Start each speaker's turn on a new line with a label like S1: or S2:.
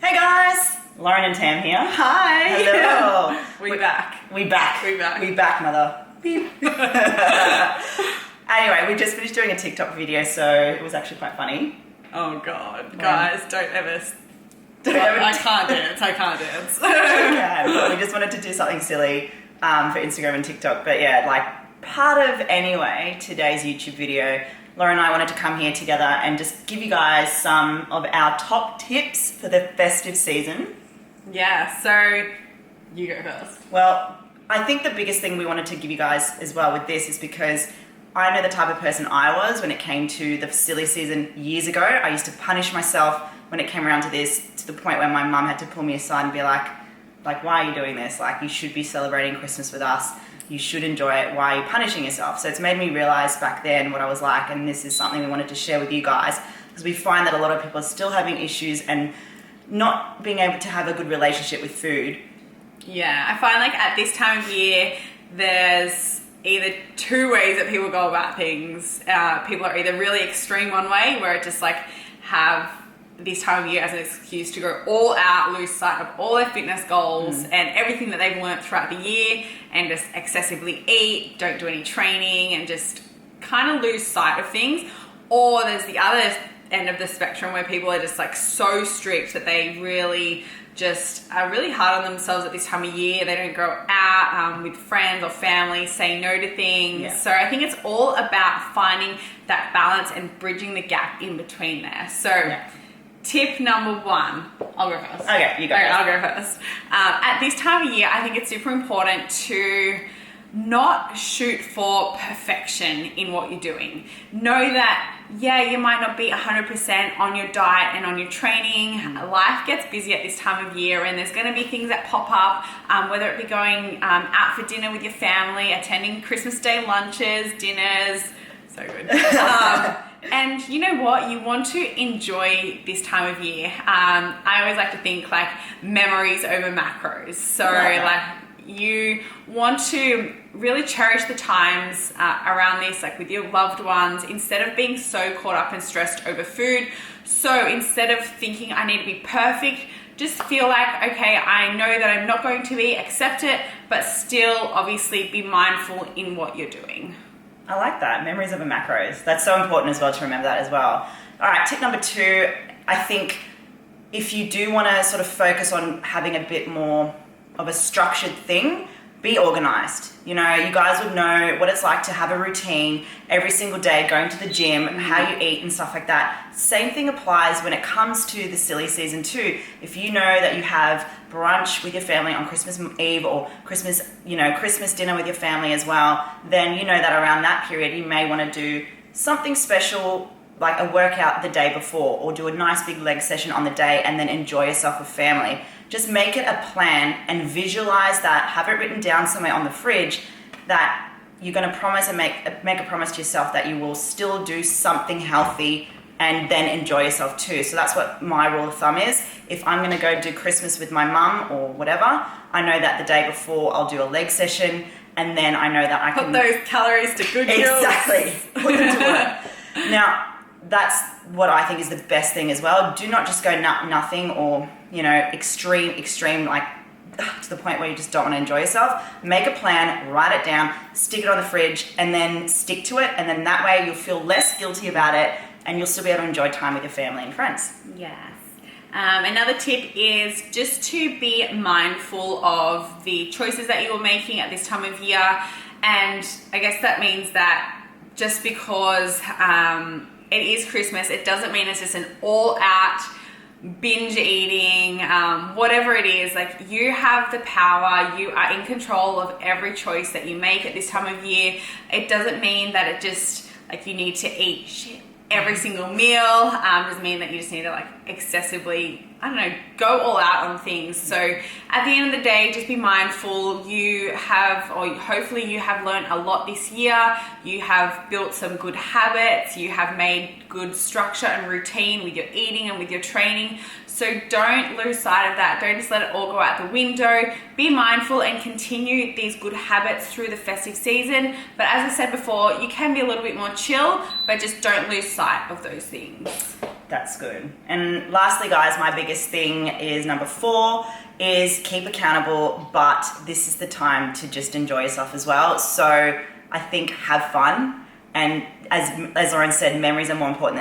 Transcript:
S1: Hey guys, Lauren and Tam here.
S2: Hi.
S1: Hello.
S2: We back.
S1: We back, mother. Beep. Anyway, we just finished doing a TikTok video, so it was actually quite funny.
S2: Oh God, guys, don't ever.
S1: I
S2: can't dance. I can't dance.
S1: But we just wanted to do something silly for Instagram and TikTok. But yeah, like part of anyway today's YouTube video, Laura and I wanted to come here together and just give you guys some of our top tips for the festive season.
S2: Yeah. So you go first.
S1: Well, I think the biggest thing we wanted to give you guys as well with this is because I know the type of person I was when it came to the silly season years ago. I used to punish myself when it came around to this, to the point where my mum had to pull me aside and be like, why are you doing this? Like, you should be celebrating Christmas with us. You should enjoy it. Why are you punishing yourself? So it's made me realize back then what I was like, and this is something we wanted to share with you guys, because we find that a lot of people are still having issues and not being able to have a good relationship with food.
S2: Yeah, I find like at this time of year, there's either two ways that people go about things. People are either really extreme one way, where it just like have this time of year as an excuse to go all out, lose sight of all their fitness goals and everything that they've learned throughout the year, and just excessively eat, don't do any training, and just kind of lose sight of things. Or there's the other end of the spectrum where people are just like so strict that they really just are really hard on themselves at this time of year. They don't go out with friends or family, say no to things.
S1: Yeah.
S2: So I think it's all about finding that balance and bridging the gap in between there. So tip number one, I'll go first.
S1: Okay, you go first.
S2: I'll go first. At this time of year, I think it's super important to not shoot for perfection in what you're doing. Know that, you might not be 100% on your diet and on your training. Life gets busy at this time of year, and there's going to be things that pop up, whether it be going out for dinner with your family, attending Christmas Day lunches, dinners. So good. And you know what? You want to enjoy this time of year. I always like to think like memories over macros. So like you want to really cherish the times around this, like with your loved ones, instead of being so caught up and stressed over food. So instead of thinking I need to be perfect, just feel like, okay, I know that I'm not going to be, accept it, but still obviously be mindful in what you're doing.
S1: I like that. Memories of a macros. That's so important as well to remember that as well. All right, tip number two, I think if you do want to sort of focus on having a bit more of a structured thing, be organized. You know, you guys would know what it's like to have a routine every single day, going to the gym, how you eat and stuff like that. Same thing applies when it comes to the silly season too. If you know that you have brunch with your family on Christmas Eve or Christmas dinner with your family as well, then you know that around that period you may want to do something special, like a workout the day before, or do a nice big leg session on the day and then enjoy yourself with family. Just make it a plan and visualize that, have it written down somewhere on the fridge that you're going to promise and make a promise to yourself that you will still do something healthy and then enjoy yourself too. So that's what my rule of thumb is. If I'm going to go do Christmas with my mum or whatever, I know that the day before I'll do a leg session, and then I know that I can
S2: put those calories to good use.
S1: Exactly. Put them to work. Now, that's what I think is the best thing as well. Do not just go nothing or, extreme, like to the point where you just don't want to enjoy yourself. Make a plan, write it down, stick it on the fridge, and then stick to it. And then that way you'll feel less guilty about it, and you'll still be able to enjoy time with your family and friends.
S2: Yes. Another tip is just to be mindful of the choices that you're making at this time of year. And I guess that means that just because it is Christmas, it doesn't mean it's just an all-out binge eating, whatever it is. Like, you have the power, you are in control of every choice that you make at this time of year. It doesn't mean that it just, like, you need to eat shit every single meal. Doesn't mean that you just need to like excessively, go all out on things. So at the end of the day, just be mindful. You have, or hopefully you have learned a lot this year. You have built some good habits. You have made good structure and routine with your eating and with your training. So don't lose sight of that. Don't just let it all go out the window. Be mindful and continue these good habits through the festive season. But as I said before, you can be a little bit more chill, but just don't lose sight of those things.
S1: That's good. And lastly, guys, my biggest thing is number 4 is keep accountable, but this is the time to just enjoy yourself as well. So I think have fun. And as Lauren said, memories are more important